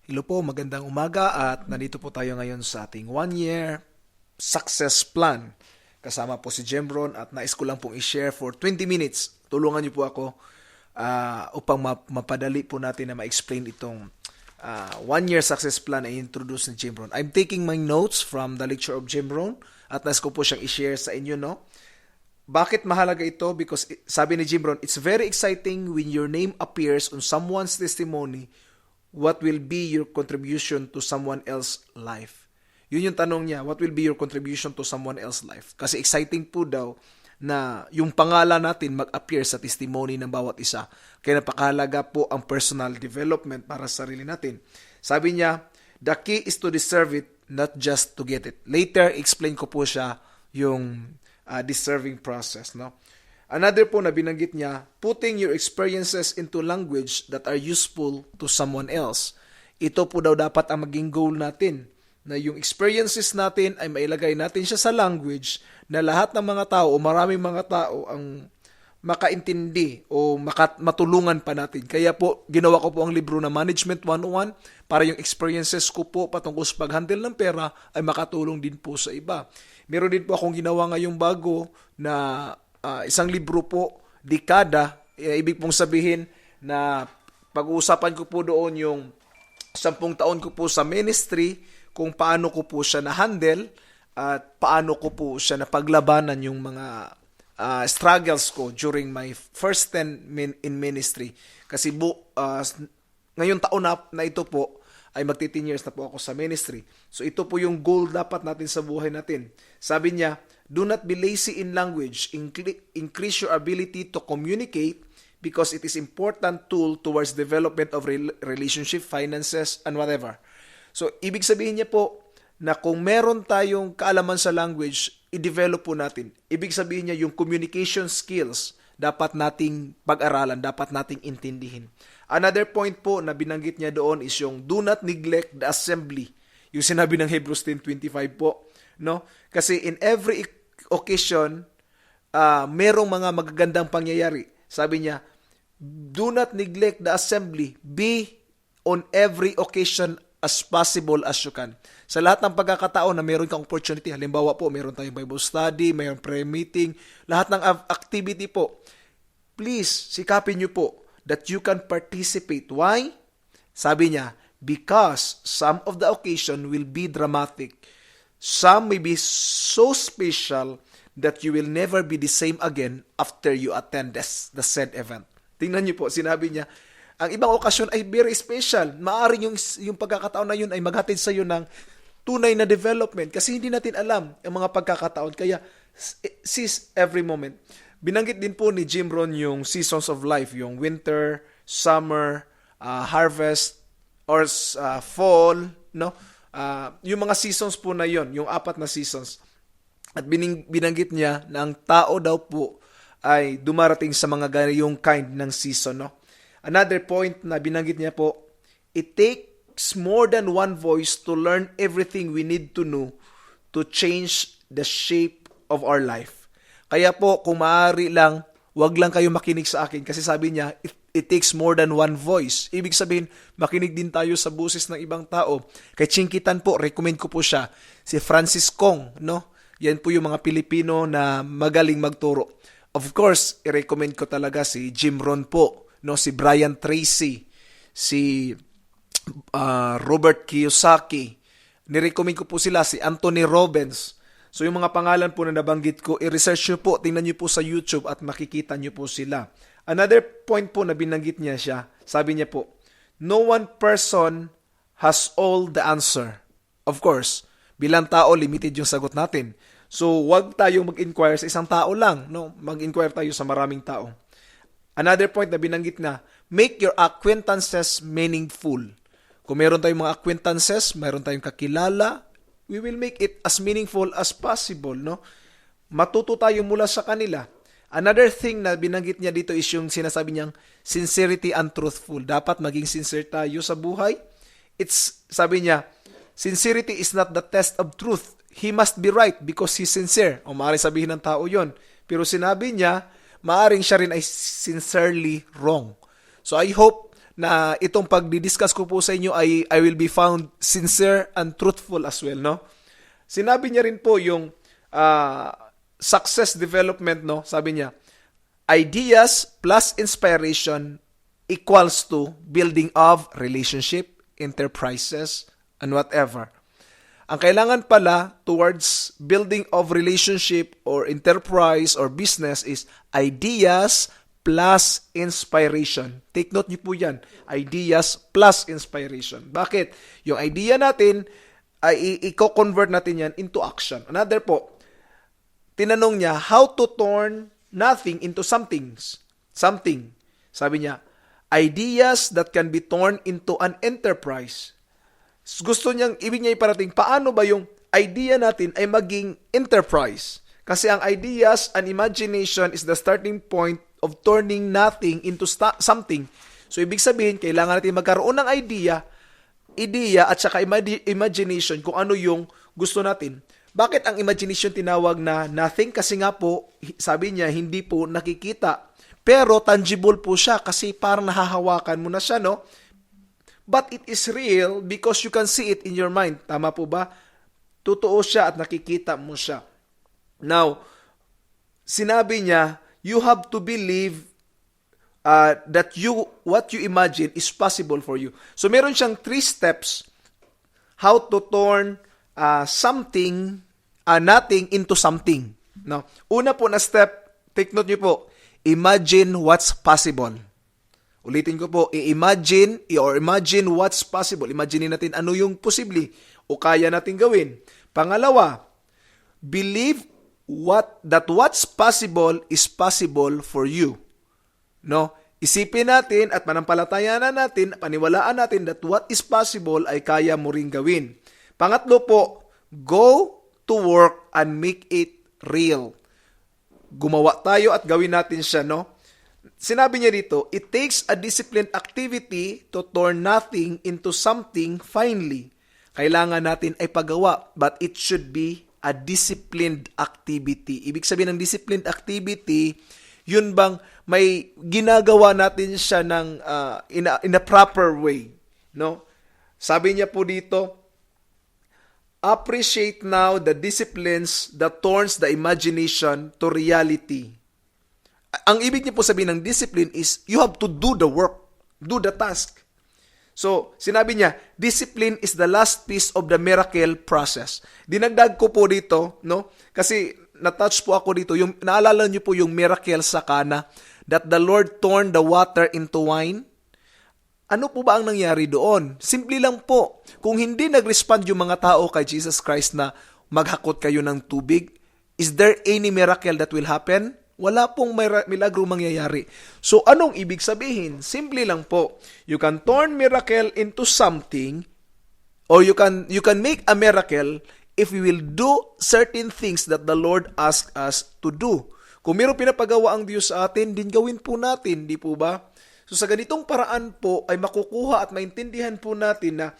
Hello po, magandang umaga at nandito po tayo ngayon sa ating 1 year success plan. Kasama po si Jembron at nais ko lang pong i-share for 20 minutes. Tulungan niyo po ako upang mapadali po natin na ma-explain itong 1 year success plan na i-introduce ni Jembron. I'm taking my notes from the lecture of Jembron at nais ko po siyang i-share sa inyo, no? Bakit mahalaga ito? Because sabi ni Jembron, it's very exciting when your name appears on someone's testimony. What will be your contribution to someone else's life? Yun yung tanong niya, what will be your contribution to someone else's life? Kasi exciting po daw na yung pangalan natin mag-appear sa testimony ng bawat isa. Kaya napakahalaga po ang personal development para sa sarili natin. Sabi niya, the key is to deserve it, not just to get it. Later, explain ko po siya yung deserving process, no? Another po na binanggit niya, putting your experiences into language that are useful to someone else. Ito po daw dapat ang maging goal natin, na yung experiences natin ay mailagay natin siya sa language na lahat ng mga tao o maraming mga tao ang makaintindi o matulungan pa natin. Kaya po, ginawa ko po ang libro na Management 101 para yung experiences ko po patungkol sa pag-handle ng pera ay makatulong din po sa iba. Meron din po akong ginawa ngayong bago na isang libro po, dekada, ibig pong sabihin na pag-uusapan ko po doon yung 10 taon ko po sa ministry, kung paano ko po siya na-handle at paano ko po siya napaglabanan yung mga struggles ko during my first 10 in ministry. Kasi ngayong taon na ito po, ay magti-10 years na po ako sa ministry. So ito po yung goal dapat natin sa buhay natin. Sabi niya, do not be lazy in language. Increase your ability to communicate because it is important tool towards development of relationship, finances, and whatever. So, ibig sabihin niya po na kung meron tayong kaalaman sa language, i-develop po natin. Ibig sabihin niya yung communication skills dapat nating pag-aralan, dapat nating intindihin. Another point po na binanggit niya doon is yung do not neglect the assembly. Yung sinabi ng Hebrews 10:25 po, no? Kasi in every occasion, merong mga magagandang pangyayari. Sabi niya, do not neglect the assembly. Be on every occasion as possible as you can. Sa lahat ng pagkakataon na meron kang opportunity, halimbawa po, meron tayong Bible study, mayroong prayer meeting, lahat ng activity po, please, sikapin niyo po that you can participate. Why? Sabi niya, because some of the occasion will be dramatic. Some may be so special that you will never be the same again after you attend the said event. Tingnan niyo po, sinabi niya, ang ibang okasyon ay very special. Maaring yung pagkakataon na yun ay maghatid sa iyo ng tunay na development kasi hindi natin alam ang mga pagkakataon. Kaya seize every moment. Binanggit din po ni Jembron yung seasons of life, yung winter, summer, harvest, or fall, no? Yung mga seasons po na yon, yung 4 na seasons. At binanggit niya na ang tao daw po ay dumarating sa mga ganyung kind ng season, no? Another point na binanggit niya po, it takes more than one voice to learn everything we need to know to change the shape of our life. Kaya po, kung maaari lang, wag lang kayo makinig sa akin kasi sabi niya, it takes more than one voice. Ibig sabihin, makinig din tayo sa boses ng ibang tao. Kay Chinkitan po, recommend ko po siya, si Francis Kong, no? Yan po yung mga Pilipino na magaling magturo. Of course, i-recommend ko talaga si Jembron po, no, si Brian Tracy, si Robert Kiyosaki. Nirecommend ko po sila, si Anthony Robbins. So yung mga pangalan po na nabanggit ko, i-research nyo po, tingnan nyo po sa YouTube at makikita nyo po sila. Another point po na binanggit niya siya, sabi niya po, no one person has all the answer. Of course, bilang tao, limited yung sagot natin. So wag tayong mag-inquire sa isang tao lang, no? Mag-inquire tayo sa maraming tao. Another point na binanggit na, make your acquaintances meaningful. Kung meron tayong mga acquaintances, meron tayong kakilala, we will make it as meaningful as possible, no? Matuto tayo mula sa kanila. Another thing na binanggit niya dito is yung sinasabi niyang sincerity and truthful. Dapat maging sincere tayo sa buhay. Sabi niya, sincerity is not the test of truth. He must be right because he's sincere. O maaaring sabihin ng tao yon. Pero sinabi niya, maaring siya rin ay sincerely wrong. So I hope na itong pagdi-discuss ko po sa inyo ay I will be found sincere and truthful as well, no? Sinabi niya rin po yung success development, no? Sabi niya, ideas plus inspiration equals to building of relationship, enterprises, and whatever. Ang kailangan pala towards building of relationship or enterprise or business is ideas plus inspiration. Take note niyo po yan. Ideas plus inspiration. Bakit? Yung idea natin ay i-convert natin yan into action. Another po, tinanong niya, how to turn nothing into something. Sabi niya, ideas that can be turned into an enterprise. Gusto niyang, ibig niya iparating, paano ba yung idea natin ay maging enterprise? Kasi ang ideas and imagination is the starting point of turning nothing into something. So, ibig sabihin, kailangan natin magkaroon ng idea at saka imagination kung ano yung gusto natin. Bakit ang imagination tinawag na nothing? Kasi nga po, sabi niya, hindi po nakikita. Pero tangible po siya kasi parang nahahawakan mo na siya, no? But it is real because you can see it in your mind. Tama po ba? Totoo siya at nakikita mo siya. Now, sinabi niya, you have to believe that what you imagine is possible for you. So, meron siyang 3 steps how to turn nothing into something. Now, una po na step, take note niyo po, imagine what's possible. Ulitin ko po, imagine what's possible. Imagine natin ano yung posible o kaya natin gawin. Pangalawa, believe that what's possible is possible for you. No? Isipin natin at manampalatayanan natin, paniwalaan natin that what is possible ay kaya mo ring gawin. Pangatlo po, go to work and make it real. Gumawa tayo at gawin natin siya, no? Sinabi niya dito, it takes a disciplined activity to turn nothing into something finally. Kailangan natin ay pagawa, but it should be a disciplined activity. Ibig sabihin ng disciplined activity, yun bang may ginagawa natin siya ng in a proper way, no? Sabi niya po dito, appreciate now the disciplines that turns the imagination to reality. Ang ibig niya po sabihin ng discipline is you have to do the work, do the task. So, sinabi niya, discipline is the last piece of the miracle process. Dinagdag ko po dito, no? Kasi na-touch po ako dito, yung naalala niyo po yung miracle sa Cana, that the Lord turned the water into wine. Ano po ba ang nangyari doon? Simple lang po. Kung hindi nag-respond yung mga tao kay Jesus Christ na maghakot kayo ng tubig, is there any miracle that will happen? Wala pong milagro mangyayari. So, anong ibig sabihin? Simple lang po. You can turn miracle into something or you can make a miracle if we will do certain things that the Lord asks us to do. Kung mayroong pinapagawa ang Diyos sa atin, din gawin po natin, di po ba? So, sa ganitong paraan po ay makukuha at maintindihan po natin na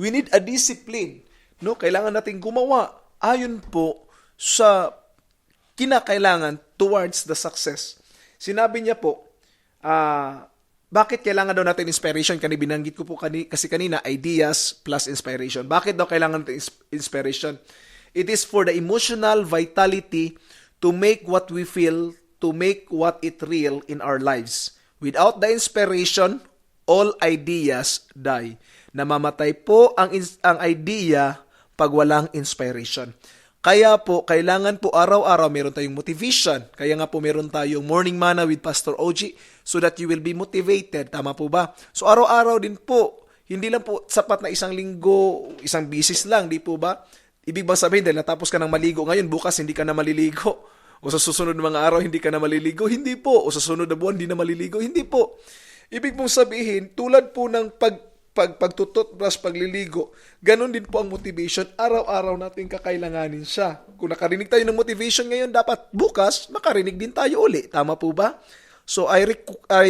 we need a discipline. No? Kailangan natin gumawa ayon po sa kinakailangan towards the success. Sinabi niya po, bakit kailangan daw natin inspiration? Binanggit ko po kasi kanina, ideas plus inspiration. Bakit daw kailangan natin inspiration? It is for the emotional vitality to make what we feel, to make what it real in our lives. Without the inspiration, all ideas die. Namamatay po ang idea pag walang inspiration. Kaya po, kailangan po araw-araw meron tayong motivation. Kaya nga po meron tayong Morning Manna with Pastor OG so that you will be motivated. Tama po ba? So araw-araw din po. Hindi lang po sapat na isang linggo, isang bisis lang, di po ba? Ibig bang sabihin dahil natapos ka ng maligo ngayon, bukas hindi ka na maliligo. O sa susunod na mga araw, hindi ka na maliligo. Hindi po. O sa susunod na buwan, hindi na maliligo. Hindi po. Ibig mong sabihin, tulad po ng pagtututbrush, pagliligo, ganun din po ang motivation. Araw-araw natin kakailanganin siya. Kung nakarinig tayo ng motivation ngayon, dapat bukas, makarinig din tayo uli. Tama po ba? So, I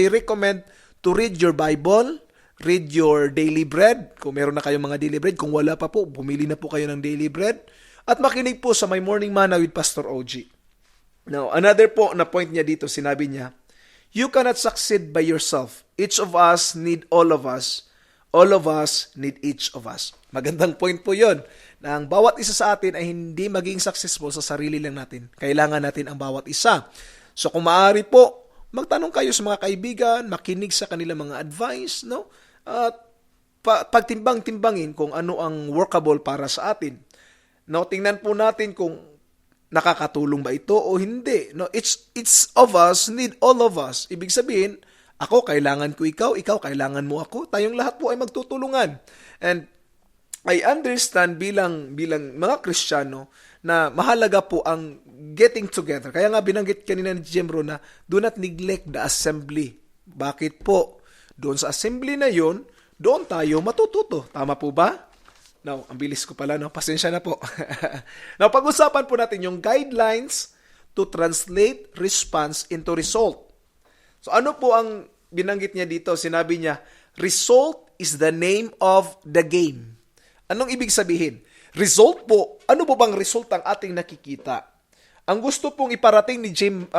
recommend to read your Bible, read your daily bread. Kung meron na kayong mga daily bread, kung wala pa po, bumili na po kayo ng daily bread. At makinig po sa My Morning Manna with Pastor OG. Now, another po na point niya dito, sinabi niya, You cannot succeed by yourself. Each of us need all of us. All of us need each of us. Magandang point po yon na ang bawat isa sa atin ay hindi maging successful sa sarili lang natin. Kailangan natin ang bawat isa. So kung maaari po, magtanong kayo sa mga kaibigan, makinig sa kanilang mga advice, no? At pagtimbang-timbangin kung ano ang workable para sa atin. No, tingnan po natin kung nakakatulong ba ito o hindi. No, it's of us need all of us. Ibig sabihin, ako kailangan ko ikaw kailangan mo ako. Tayong lahat po ay magtutulungan. And I understand bilang mga Kristiyano na mahalaga po ang getting together. Kaya nga binanggit kanina ni Jembro na do not neglect the assembly. Bakit po? Doon sa assembly na yon, doon tayo matututo. Tama po ba? Now, ang bilis ko pala, no? Pasensya na po. Now, pag-usapan po natin yung guidelines to translate response into result. So, ano po ang binanggit niya dito? Sinabi niya, result is the name of the game. Anong ibig sabihin? Result po, ano po bang result ang ating nakikita? Ang gusto pong iparating ni Jim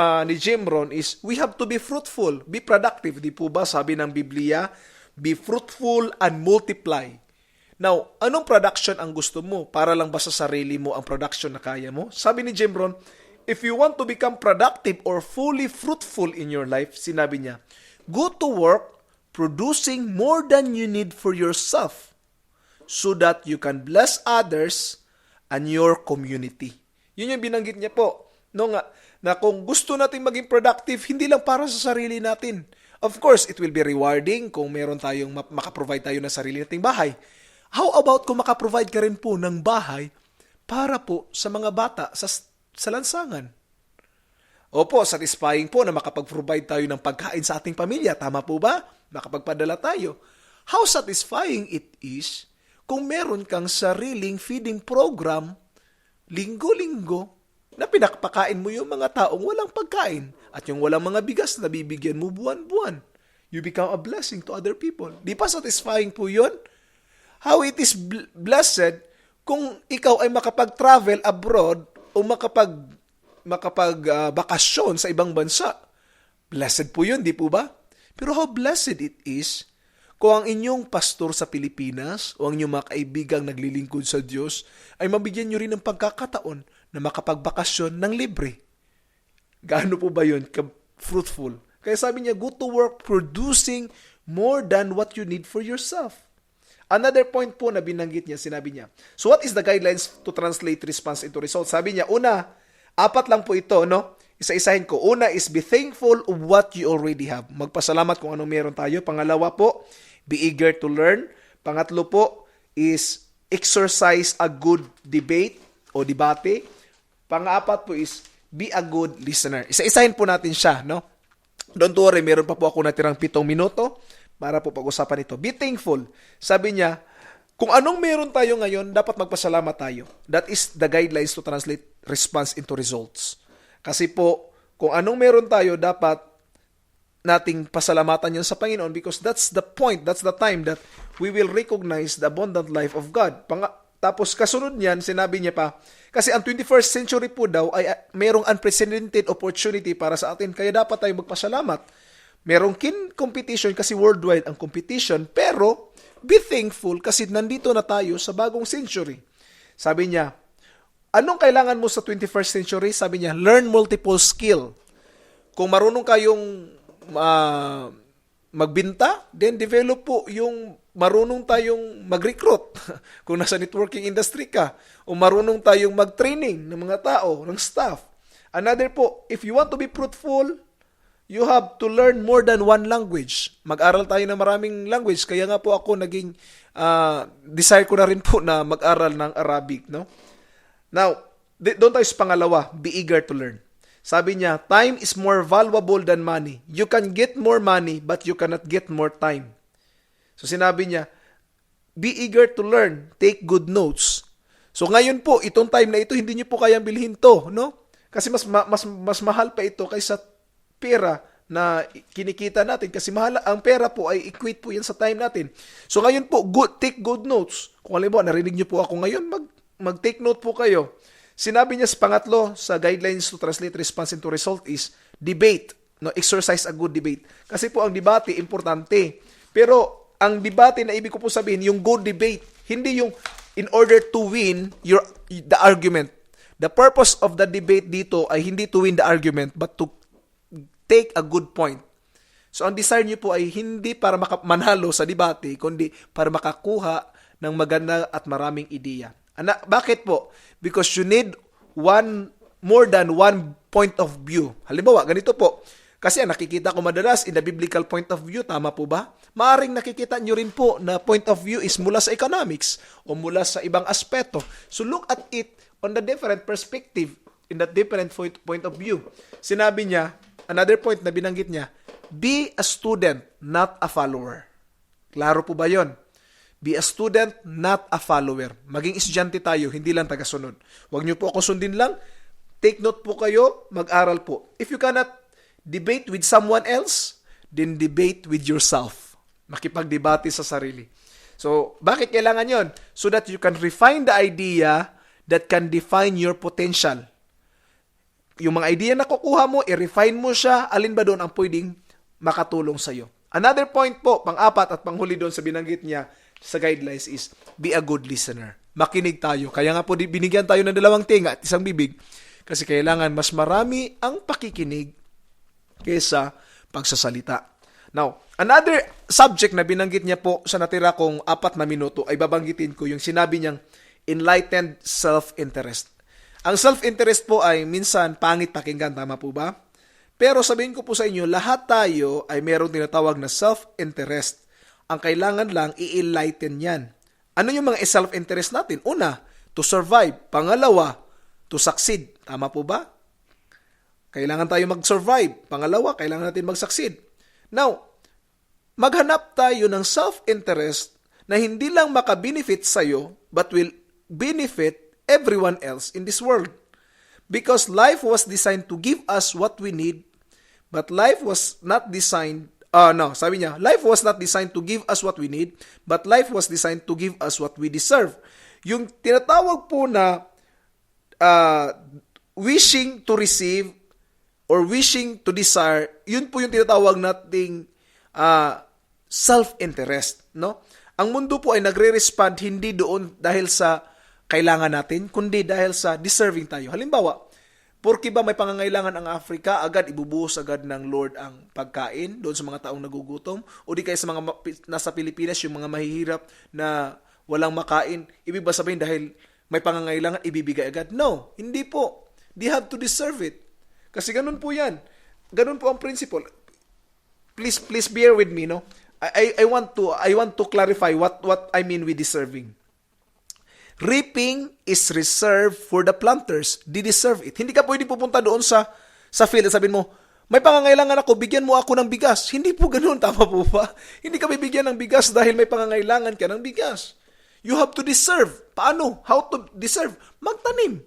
Rohn is, we have to be fruitful, be productive. Di po ba sabi ng Biblia, be fruitful and multiply. Now, anong production ang gusto mo? Para lang ba sa sarili mo ang production na kaya mo? Sabi ni Jim Rohn, if you want to become productive or fully fruitful in your life, sinabi niya, go to work producing more than you need for yourself so that you can bless others and your community. Yun yung binanggit niya po. No, nga, na kung gusto natin maging productive, hindi lang para sa sarili natin. Of course, it will be rewarding kung meron tayong makaprovide tayo ng sarili nating bahay. How about kung makaprovide ka rin po ng bahay para po sa mga bata sa lansangan? Opo, satisfying po na makapag-provide tayo ng pagkain sa ating pamilya. Tama po ba? Makapagpadala tayo. How satisfying it is kung meron kang sariling feeding program linggo-linggo na pinakpakain mo yung mga taong walang pagkain at yung walang mga bigas na bibigyan mo buwan-buwan. You become a blessing to other people. Di pa satisfying po yun? How it is blessed kung ikaw ay makapag-travel abroad o makapag-bakasyon sa ibang bansa. Blessed po yun, di po ba? Pero how blessed it is kung ang inyong pastor sa Pilipinas o ang inyong mga kaibigang naglilingkod sa Diyos ay mabigyan nyo rin ng pagkakataon na makapagbakasyon ng libre. Gaano po ba yun? Fruitful. Kaya sabi niya, go to work producing more than what you need for yourself. Another point po na binanggit niya, sinabi niya, so what is the guidelines to translate response into results? Sabi niya, una, 4 lang po ito, no? Isa-isahin ko. Una is be thankful of what you already have. Magpasalamat kung anong meron tayo. Pangalawa po, be eager to learn. Pangatlo po is exercise a good debate o debate. Pang-apat po is be a good listener. Isa-isahin po natin siya, no? Don't worry, meron pa po ako natirang 7 minuto para po pag-usapan ito. Be thankful. Sabi niya, kung anong meron tayo ngayon, dapat magpasalamat tayo. That is the guidelines to translate response into results. Kasi po, kung anong meron tayo, dapat nating pasalamatan yun sa Panginoon because that's the point, that's the time that we will recognize the abundant life of God. Tapos kasunod niyan, sinabi niya pa, kasi ang 21st century po daw ay merong unprecedented opportunity para sa atin, kaya dapat tayo magpasalamat. Merong competition kasi worldwide ang competition, pero be thankful kasi nandito na tayo sa bagong century. Sabi niya, anong kailangan mo sa 21st century? Sabi niya, learn multiple skill. Kung marunong kayong magbinta, then develop po yung marunong tayong mag-recruit. Kung nasa networking industry ka, o marunong tayong mag-training ng mga tao, ng staff. Another po, if you want to be fruitful, you have to learn more than one language. Mag-aral tayo ng maraming language. Kaya nga po ako naging, desire ko na rin po na mag-aral ng Arabic. No? Now, doon tayo sa pangalawa, be eager to learn. Sabi niya, time is more valuable than money. You can get more money, but you cannot get more time. So sinabi niya, be eager to learn, take good notes. So ngayon po, itong time na ito, hindi niyo po kayang bilhin to, no? Kasi mas mahal pa ito kaysa pera na kinikita natin kasi mahal ang pera po ay equate po yan sa time natin. So ngayon po, take good notes. Kung alam mo, narinig niyo po ako ngayon, mag-take note po kayo. Sinabi niya sa pangatlo, sa guidelines to translate response into result is debate. No, exercise a good debate. Kasi po ang debate importante. Pero ang debate na ibig ko po sabihin, yung good debate, hindi yung in order to win the argument. The purpose of the debate dito ay hindi to win the argument but to take a good point. So ang desire niyo po ay hindi para manalo sa debate, kundi para makakuha ng maganda at maraming ideya. Bakit po? Because you need more than one point of view. Halimbawa, ganito po. Kasi nakikita ko madalas in the biblical point of view, tama po ba? Maaring nakikita nyo rin po na point of view is mula sa economics o mula sa ibang aspeto. So look at it on the different perspective, in that different point of view. Sinabi niya, another point na binanggit niya, be a student, not a follower. Klaro po ba yon? Be a student, not a follower. Maging estudyante tayo, hindi lang tagasunod. Huwag nyo po ako sundin lang. Take note po kayo, mag-aral po. If you cannot debate with someone else, then debate with yourself. Makipagdebate sa sarili. So, bakit kailangan yon? So that you can refine the idea that can define your potential. Yung mga idea na kukuha mo, i-refine mo siya, alin ba doon ang pwedeng makatulong sa'yo. Another point po, pang-apat at panghuli doon sa binanggit niya sa guidelines is, be a good listener. Makinig tayo. Kaya nga po, binigyan tayo ng 2 tenga at 1 bibig. Kasi kailangan mas marami ang pakikinig kaysa pagsasalita. Now, another subject na binanggit niya po sa natira kong 4 na minuto ay babanggitin ko yung sinabi niyang enlightened self-interest. Ang self-interest po ay minsan pangit pakinggan, tama po ba? Pero sabihin ko po sa inyo, lahat tayo ay mayroong tinatawag na self-interest. Ang kailangan lang i-enlighten yan. Ano yung mga self-interest natin? Una, to survive. Pangalawa, to succeed. Tama po ba? Kailangan tayo mag-survive. Pangalawa, kailangan natin mag-succeed. Now, maghanap tayo ng self-interest na hindi lang maka-benefit sa'yo, but will benefit everyone else in this world. Because life was designed to give us what we need, but life was not designed, sabi niya, life was not designed to give us what we need, but life was designed to give us what we deserve. Yung tinatawag po na wishing to receive or wishing to desire, yun po yung tinatawag nating self-interest, no? Ang mundo po ay nagre-respond hindi doon dahil sa kailangan natin, kundi dahil sa deserving tayo. Halimbawa, porke ba may pangangailangan ang Africa, agad ibubuhos agad ng Lord ang pagkain doon sa mga taong nagugutom? O di kaya sa mga nasa Pilipinas, yung mga mahihirap na walang makain, ibig ba sabihin dahil may pangangailangan, ibibigay agad? No, hindi po. They have to deserve it. Kasi ganun po yan. Ganun po ang principle. Please bear with me, no? I want to clarify what I mean with deserving. Reaping is reserved for the planters. They deserve it. Hindi ka pwede pupunta doon sa field at sabihin mo, may pangangailangan ako, bigyan mo ako ng bigas. Hindi po ganun, tama po ba? Hindi ka bibigyan ng bigas dahil may pangangailangan ka ng bigas. You have to deserve. Paano? How to deserve? Magtanim.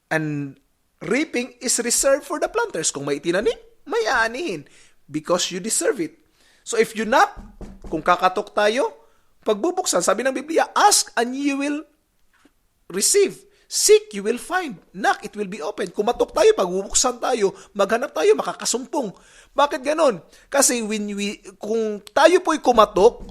And reaping is reserved for the planters. Kung may tinanim, may aanihin. Because you deserve it. So if you knock, kung kakatok tayo, pagbubuksan, sabi ng Biblia, ask and you will receive. Seek, you will find. Knock, it will be open. Kumatok tayo, pagbubuksan tayo, maghanap tayo, makakasumpong. Bakit ganon? Kasi kung tayo po'y kumatok,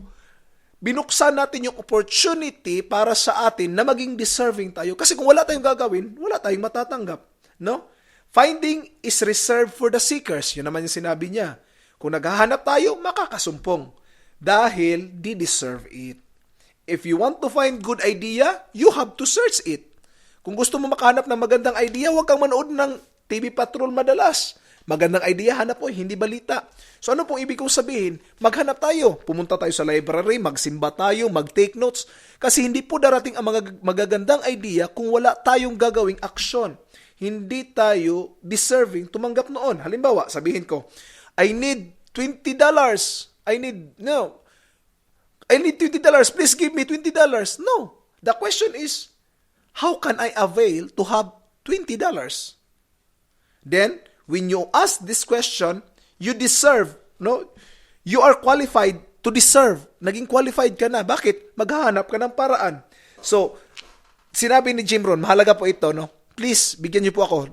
binuksan natin yung opportunity para sa atin na maging deserving tayo. Kasi kung wala tayong gagawin, wala tayong matatanggap. No? Finding is reserved for the seekers. Yun naman yung sinabi niya. Kung naghahanap tayo, makakasumpong. Dahil they deserve it. If you want to find good idea, you have to search it. Kung gusto mo makahanap ng magandang idea, huwag kang manood ng TV Patrol madalas. Magandang idea, hanap po, hindi balita. So ano pong ibig kong sabihin? Maghanap tayo. Pumunta tayo sa library, magsimba tayo, mag-take notes. Kasi hindi po darating ang mga magagandang idea kung wala tayong gagawing aksyon. Hindi tayo deserving tumanggap noon. Halimbawa, sabihin ko, I need $20. I need $20. Please give me $20. No. The question is, how can I avail to have $20? Then, when you ask this question, you deserve, no? You are qualified to deserve. Naging qualified ka na. Bakit? Maghahanap ka ng paraan. So, sinabi ni Jim Rohn, mahalaga po ito, no? Please, bigyan niyo po ako.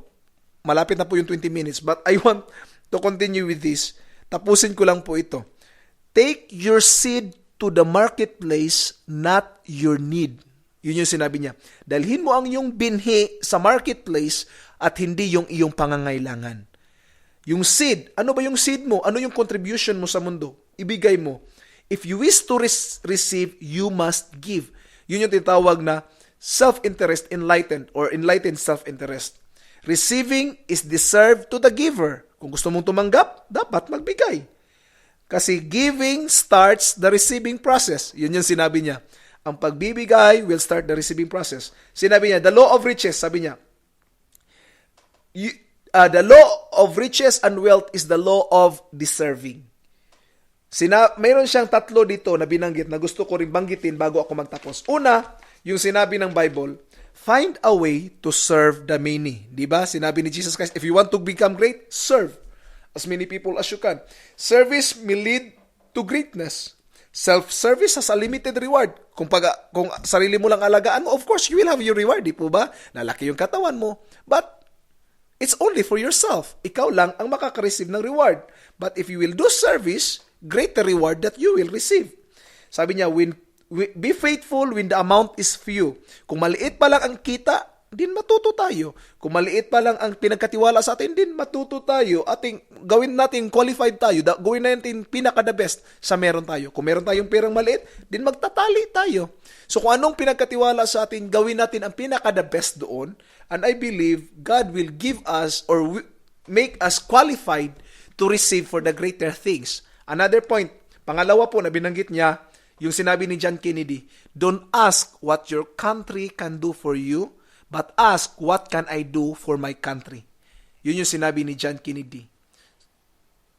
Malapit na po yung 20 minutes, but I want to continue with this, tapusin ko lang po ito. Take your seed to the marketplace, not your need. Yun yung sinabi niya. Dalhin mo ang iyong binhi sa marketplace at hindi yung iyong pangangailangan. Yung seed, ano ba yung seed mo? Ano yung contribution mo sa mundo? Ibigay mo. If you wish to receive, you must give. Yun yung tinatawag na self-interest enlightened or enlightened self-interest. Receiving is deserved to the giver. Kung gusto mong tumanggap, dapat magbigay. Kasi giving starts the receiving process. Yun yung sinabi niya. Ang pagbibigay will start the receiving process. Sinabi niya, the law of riches, sabi niya, the law of riches and wealth is the law of deserving. Mayroon siyang tatlo dito na binanggit na gusto ko rin banggitin bago ako magtapos. Una, yung sinabi ng Bible, find a way to serve the many. Diba? Sinabi ni Jesus Christ, if you want to become great, serve as many people as you can. Service may lead to greatness. Self-service has a limited reward. Kung sarili mo lang alagaan mo, of course, you will have your reward. Di po ba? Lalaki yung katawan mo. But, it's only for yourself. Ikaw lang ang makaka-receive ng reward. But if you will do service, greater reward that you will receive. Sabi niya, be faithful when the amount is few. Kung maliit pa lang ang kita, din matuto tayo. Kung maliit pa lang ang pinagkatiwala sa atin, din matuto tayo. Gawin natin qualified tayo. Gawin natin pinaka-the best sa meron tayo. Kung meron tayong perang maliit, din magtatali tayo. So kung anong pinagkatiwala sa atin, gawin natin ang pinaka-the best doon. And I believe God will give us or make us qualified to receive for the greater things. Another point, pangalawa po na binanggit niya, yung sinabi ni John Kennedy, don't ask what your country can do for you, but ask what can I do for my country. Yun yung sinabi ni John Kennedy.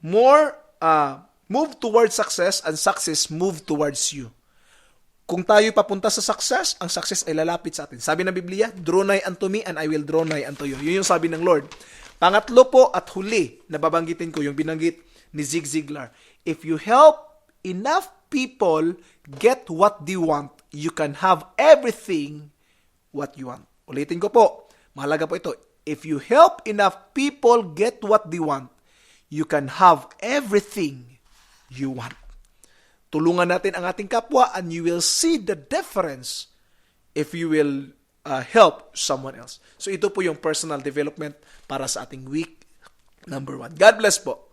Move towards success and success move towards you. Kung tayo papunta sa success, ang success ay lalapit sa atin. Sabi ng Biblia, draw nigh unto me and I will draw nigh unto you. Yun yung sabi ng Lord. Pangatlo po at huli, na babanggitin ko yung binanggit ni Zig Ziglar. If you help enough people get what they want, you can have everything what you want. Ulitin ko po, mahalaga po ito. If you help enough people get what they want, you can have everything you want. Tulungan natin ang ating kapwa and you will see the difference if you will help someone else. So ito po yung personal development para sa ating week number 1. God bless po.